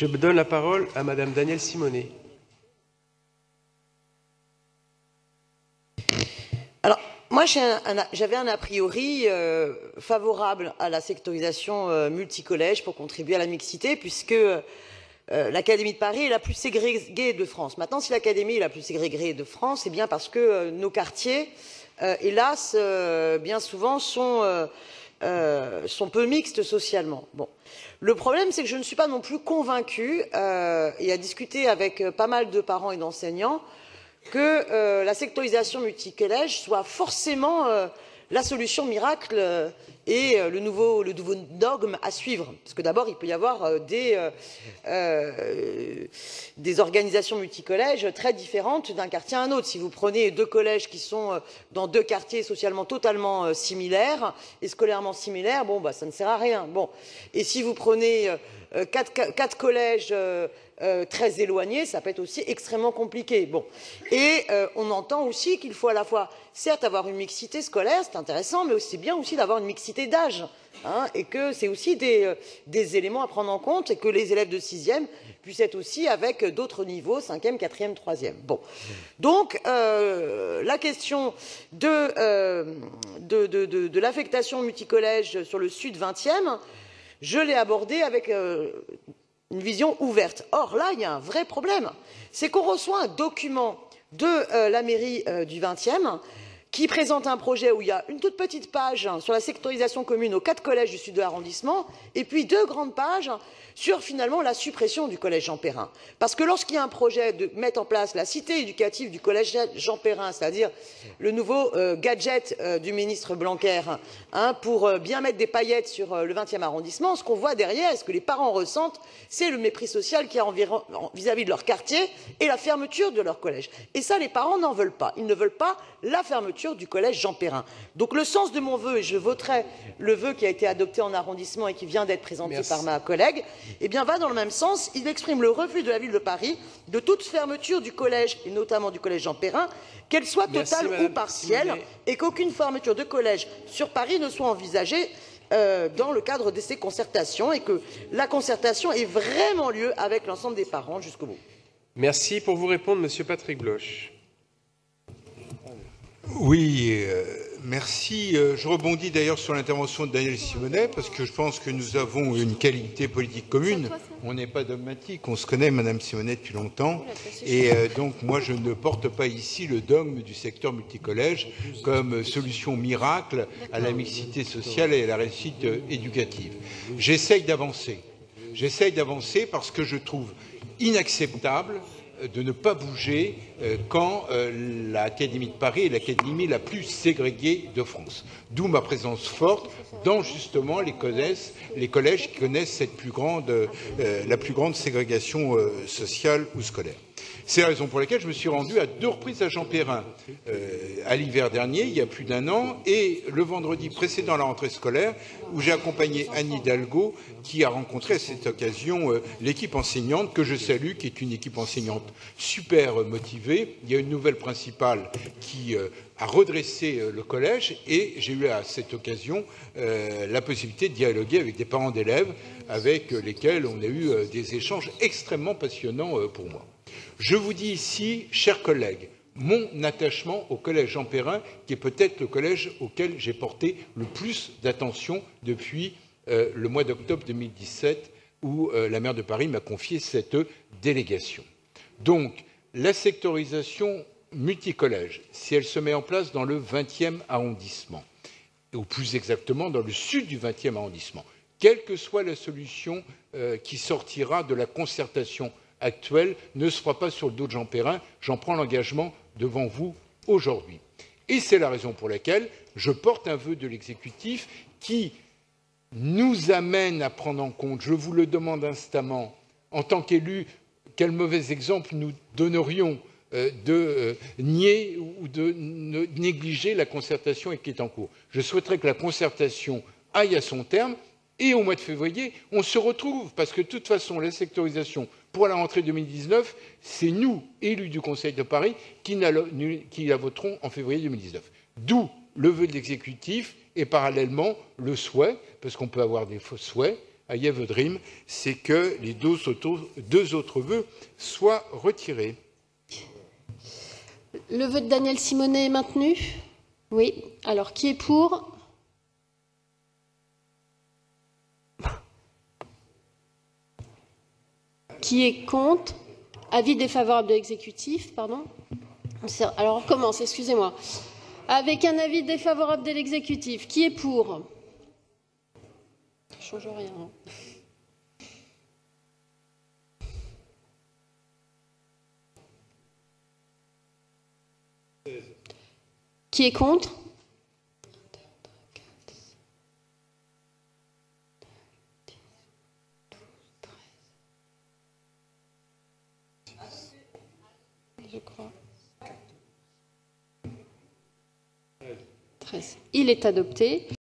Je donne la parole à Madame Danielle Simonet. Alors, moi, j'avais un a priori favorable à la sectorisation multicollège pour contribuer à la mixité, puisque l'Académie de Paris est la plus ségrégée de France. Maintenant, si l'Académie est la plus ségrégée de France, c'est bien parce que nos quartiers, hélas, bien souvent, sont peu mixtes socialement. Bon. Le problème, c'est que je ne suis pas non plus convaincue, et à discuter avec pas mal de parents et d'enseignants, que la sectorisation multicollège soit forcément la solution miracle et le nouveau dogme à suivre. Parce que d'abord, il peut y avoir des organisations multicollèges très différentes d'un quartier à un autre. Si vous prenez deux collèges qui sont dans deux quartiers socialement totalement similaires et scolairement similaires, bon, bah, ça ne sert à rien. Bon. Et si vous prenez quatre collèges très éloignés, ça peut être aussi extrêmement compliqué. Bon. Et on entend aussi qu'il faut à la fois, certes, avoir une mixité scolaire, c'est intéressant, mais aussi bien aussi d'avoir une mixité d'âge, hein, et que c'est aussi des éléments à prendre en compte, et que les élèves de 6e puissent être aussi avec d'autres niveaux, 5e, 4e, 3e. Bon. Donc, la question de l'affectation multicollège sur le sud 20e, je l'ai abordée avec une vision ouverte. Or, là, il y a un vrai problème. C'est qu'on reçoit un document de la mairie du 20e qui présente un projet où il y a une toute petite page sur la sectorisation commune aux 4 collèges du sud de l'arrondissement et puis 2 grandes pages sur finalement la suppression du collège Jean Perrin. Parce que lorsqu'il y a un projet de mettre en place la cité éducative du collège Jean Perrin, c'est-à-dire le nouveau gadget du ministre Blanquer, hein, pour bien mettre des paillettes sur le 20e arrondissement, ce qu'on voit derrière, ce que les parents ressentent, c'est le mépris social qu'il y a vis-à-vis de leur quartier et la fermeture de leur collège. Et ça, les parents n'en veulent pas. Ils ne veulent pas la fermeture du collège Jean Perrin. Donc le sens de mon vœu, et je voterai le vœu qui a été adopté en arrondissement et qui vient d'être présenté par ma collègue, eh bien, va dans le même sens. Il exprime le refus de la ville de Paris de toute fermeture du collège, et notamment du collège Jean Perrin, qu'elle soit totale ou partielle, et qu'aucune fermeture de collège sur Paris ne soit envisagée dans le cadre de ces concertations, et que la concertation ait vraiment lieu avec l'ensemble des parents jusqu'au bout. Merci. Pour vous répondre, Monsieur Patrick Bloch. Oui, merci. Je rebondis d'ailleurs sur l'intervention de Danielle Simonet, parce que je pense que nous avons une qualité politique commune. On n'est pas dogmatique, on se connaît, Madame Simonet, depuis longtemps. Et donc, moi, je ne porte pas ici le dogme du secteur multicollège comme solution miracle à la mixité sociale et à la réussite éducative. J'essaye d'avancer. J'essaye d'avancer parce que je trouve inacceptable de ne pas bouger quand l'Académie de Paris est l'académie la plus ségrégée de France. D'où ma présence forte dans justement les collèges qui connaissent la plus grande ségrégation sociale ou scolaire. C'est la raison pour laquelle je me suis rendu à 2 reprises à Jean Perrin, à l'hiver dernier, il y a plus d'1 an, et le vendredi précédent à la rentrée scolaire, où j'ai accompagné Anne Hidalgo, qui a rencontré à cette occasion l'équipe enseignante, que je salue, qui est une équipe enseignante super motivée. Il y a une nouvelle principale qui a redressé le collège, et j'ai eu à cette occasion la possibilité de dialoguer avec des parents d'élèves, avec lesquels on a eu des échanges extrêmement passionnants pour moi. Je vous dis ici, chers collègues, mon attachement au collège Jean Perrin, qui est peut-être le collège auquel j'ai porté le plus d'attention depuis le mois d'octobre 2017, où la maire de Paris m'a confié cette délégation. Donc, la sectorisation multicollège, si elle se met en place dans le 20e arrondissement, ou plus exactement dans le sud du 20e arrondissement, quelle que soit la solution qui sortira de la concertation actuelle, ne se fera pas sur le dos de Jean Perrin. J'en prends l'engagement devant vous aujourd'hui. Et c'est la raison pour laquelle je porte un vœu de l'exécutif qui nous amène à prendre en compte, je vous le demande instamment, en tant qu'élus, quel mauvais exemple nous donnerions de nier ou de négliger la concertation qui est en cours. Je souhaiterais que la concertation aille à son terme et au mois de février, on se retrouve, parce que de toute façon, la sectorisation pour la rentrée 2019, c'est nous, élus du Conseil de Paris, qui la voterons en février 2019. D'où le vœu de l'exécutif et parallèlement le souhait, parce qu'on peut avoir des faux souhaits, à Yévedrim, c'est que les deux autres vœux soient retirés. Le vœu de Daniel Simonet est maintenu? Oui. Alors, qui est pour? Qui est contre? Avis défavorable de l'exécutif, pardon. Alors, on recommence, excusez-moi. Avec un avis défavorable de l'exécutif, qui est pour? Ça ne change rien. Qui est contre? Je crois. 13. Il est adopté.